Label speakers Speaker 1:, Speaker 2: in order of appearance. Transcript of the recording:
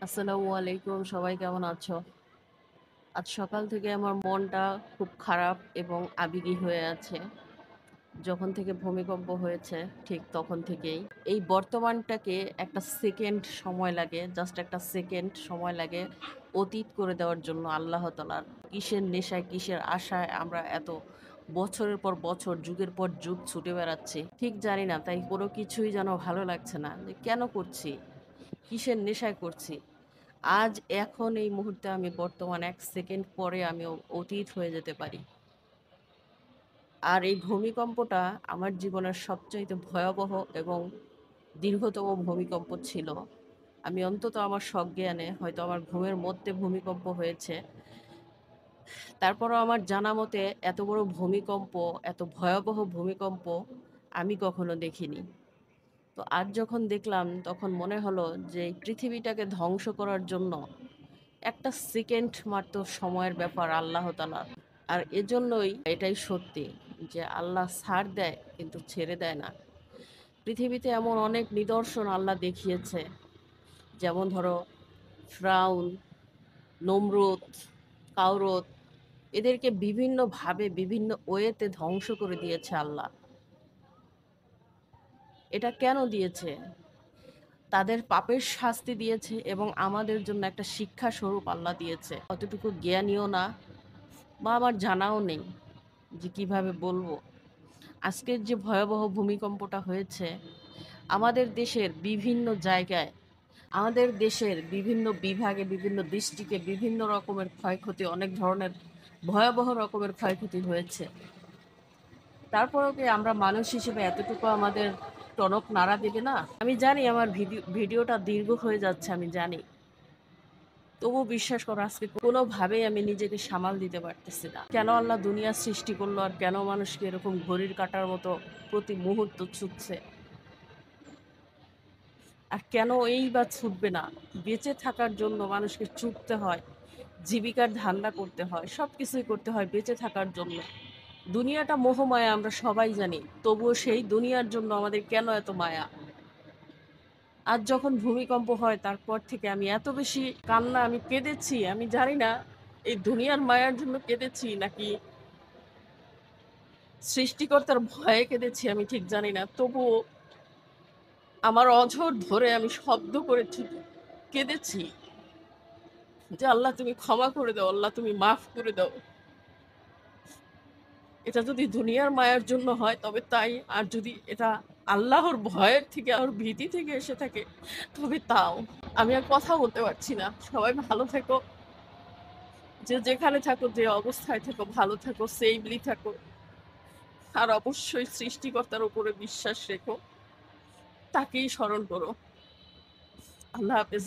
Speaker 1: আসসালামু আলাইকুম, সবাই কেমন আছো? আজ সকাল থেকে আমার মনটা খুব খারাপ এবং আবেগী হয়ে আছে। যখন থেকে ভূমিকম্প হয়েছে ঠিক তখন থেকেই। এই বর্তমানটাকে একটা সেকেন্ড সময় লাগে, জাস্ট একটা সেকেন্ড সময় লাগে অতীত করে দেওয়ার জন্য আল্লাহ তাআলার। কিসের নেশায়, কিসের আশায় আমরা এত বছরের পর বছর, যুগের পর যুগ ছুটে বেড়াচ্ছি। ঠিক জানি না, তাই কোনো কিছুই যেন ভালো লাগছে না। যে কেন করছি? কিসের নেশায় করছি? আজ এখন এই মুহূর্তে আমি বর্তমান ১ সেকেন্ড পরে আমি অতীত হয়ে যেতে পারি। আর এই ভূমিকম্পটা আমার জীবনের সবচাইতে ভয়াবহ এবং দীর্ঘতম ভূমিকম্প ছিল। আমি অন্তত আমার সজ্ঞানে হয়তো আমার ঘুমের মধ্যে ভূমিকম্প হয়েছে। তারপরও আমার জানা মতে এত বড় ভূমিকম্প, এত ভয়াবহ ভূমিকম্প আমি কখনো দেখিনি। তো আজ যখন দেখলাম তখন মনে হলো যে এই পৃথিবীটাকে ধ্বংস করার জন্য একটা সেকেন্ড মাত্র সময়ের ব্যাপার আল্লাহ তাআলার। আর এজন্যই এটাই সত্যি যে আল্লাহ ছাড় দেয় কিন্তু ছেড়ে দেয় না। পৃথিবীতে এমন অনেক নিদর্শন আল্লাহ দেখিয়েছে। যেমন ধরো ফিরআউন, নমরুদ, কাওরুত, এদেরকে বিভিন্নভাবে বিভিন্ন ওয়েতে ধ্বংস করে দিয়েছে আল্লাহ। এটা কেন দিয়েছে? তাদের পাপের শাস্তি দিয়েছে এবং আমাদের জন্য একটা শিক্ষা স্বরূপ আল্লাহ দিয়েছে। অতটুকু জ্ঞানীও না বা আমার জানাও নেই যে কিভাবে বলবো। আজকের যে ভয়াবহ ভূমিকম্পটা হয়েছে আমাদের দেশের বিভিন্ন জায়গায়, আমাদের দেশের বিভিন্ন বিভাগে, বিভিন্ন ডিস্ট্রিক্টে বিভিন্ন রকমের ক্ষয়ক্ষতি, অনেক ধরনের ভয়াবহ রকমের ক্ষয়ক্ষতি হয়েছে। তারপরেও কি আমরা মানুষ হিসেবে এতটুকু আমাদের টনক নাড়া দেবে না? আমি জানি আমার ভিডিওটা দীর্ঘ হয়ে যাচ্ছে, আমি জানি। তবুও বিশ্বাস করো আজকে কোনোভাবেই আমি নিজেকে সামাল দিতে পারতেছি না। কেন আল্লাহ দুনিয়া সৃষ্টি করলো আর কেন মানুষকে এরকম ঘড়ির কাঁটার মতো প্রতি মুহূর্ত ছুটছে? আর কেন এই বা ছুটবে না? বেঁচে থাকার জন্য মানুষকে ছুটতে হয়, জীবিকার ধান্দা করতে হয়, সবকিছুই করতে হয় বেঁচে থাকার জন্য। দুনিয়াটা মোহমায়া আমরা সবাই জানি। তবুও সেই দুনিয়ার জন্য আমাদের কেন এত মায়া? আজ যখন ভূমিকম্প হয় তারপর থেকে আমি এত বেশি কান্না, আমি কেঁদেছি। আমি জানি না এই দুনিয়ার মায়ার জন্য কেঁদেছি নাকি সৃষ্টিকর্তার ভয়ে কেঁদেছি, আমি ঠিক জানি না। তবুও আমার অঝর ধরে আমি শব্দ করে কেঁদেছি যে আল্লাহ তুমি ক্ষমা করে দাও, আল্লাহ তুমি মাফ করে দাও। এটা যদি দুনিয়ার মায়ার জন্য হয় তবে তাই, আর যদি এটা আল্লাহর ভয়ের থেকে আর ভীতি থেকে এসে থাকে তবে তাও। আমি আর কথা বলতে পারছি না। সবাই ভালো থেকো, যে যেখানে থাকো, যে অবস্থায় থাকো ভালো থাকো, সেফলি থাকো। আর অবশ্যই সৃষ্টিকর্তার উপরে বিশ্বাস রেখো, তাকেই স্মরণ করো। আল্লাহ হাফেজ।